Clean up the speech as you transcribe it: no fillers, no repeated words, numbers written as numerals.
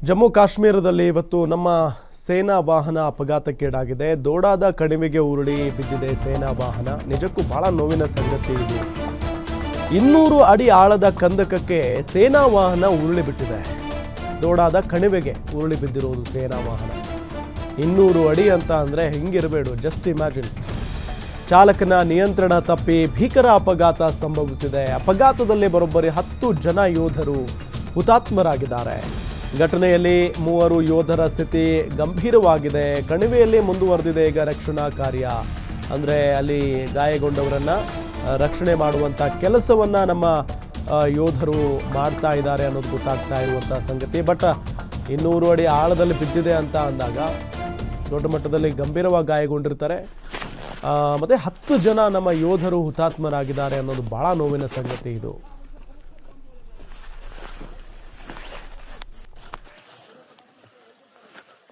ಜಮ್ಮು ಕಾಶ್ಮೀರದಲ್ಲಿ ಇವತ್ತು ನಮ್ಮ ಸೇನಾ ವಾಹನ ಅಪಘಾತಕ್ಕೀಡಾಗಿದೆ. ದೋಡಾದ ಕಣಿವೆಗೆ ಉರುಳಿ ಬಿದ್ದಿದೆ ಸೇನಾ ವಾಹನ. ನಿಜಕ್ಕೂ ಬಹಳ ನೋವಿನ ಸಂಗತಿ ಇದು. 200 ಅಡಿ ಆಳದ ಕಂದಕಕ್ಕೆ ಸೇನಾ ವಾಹನ ಉರುಳಿ ಬಿಟ್ಟಿದೆ. ದೋಡಾದ ಕಣಿವೆಗೆ ಉರುಳಿ ಬಿದ್ದಿರೋದು ಸೇನಾ ವಾಹನ. 200 ಅಡಿ ಅಂತ ಅಂದರೆ ಹೆಂಗಿರಬೇಡು, ಜಸ್ಟ್ ಇಮ್ಯಾಜಿನ್. ಚಾಲಕನ ನಿಯಂತ್ರಣ ತಪ್ಪಿ ಭೀಕರ ಅಪಘಾತ ಸಂಭವಿಸಿದೆ. ಅಪಘಾತದಲ್ಲಿ ಬರೋಬ್ಬರಿ 10 ಜನ ಯೋಧರು ಹುತಾತ್ಮರಾಗಿದ್ದಾರೆ. ಘಟನೆಯಲ್ಲಿ 3 ಯೋಧರ ಸ್ಥಿತಿ ಗಂಭೀರವಾಗಿದೆ. ಕಣಿವೆಯಲ್ಲಿ ಮುಂದುವರೆದಿದೆ ಈಗ ರಕ್ಷಣಾ ಕಾರ್ಯ. ಅಂದರೆ ಅಲ್ಲಿ ಗಾಯಗೊಂಡವರನ್ನು ರಕ್ಷಣೆ ಮಾಡುವಂಥ ಕೆಲಸವನ್ನು ನಮ್ಮ ಯೋಧರು ಮಾಡ್ತಾ ಇದ್ದಾರೆ ಅನ್ನೋದು ಗೊತ್ತಾಗ್ತಾ ಇರುವಂಥ ಸಂಗತಿ. ಬಟ್ 200 ಅಡಿ ಆಳದಲ್ಲಿ ಬಿದ್ದಿದೆ ಅಂತ ಅಂದಾಗ ದೊಡ್ಡ ಮಟ್ಟದಲ್ಲಿ ಗಂಭೀರವಾಗಿ ಗಾಯಗೊಂಡಿರ್ತಾರೆ. ಮತ್ತು 10 ಜನ ನಮ್ಮ ಯೋಧರು ಹುತಾತ್ಮರಾಗಿದ್ದಾರೆ ಅನ್ನೋದು ಭಾಳ ನೋವಿನ ಸಂಗತಿ ಇದು.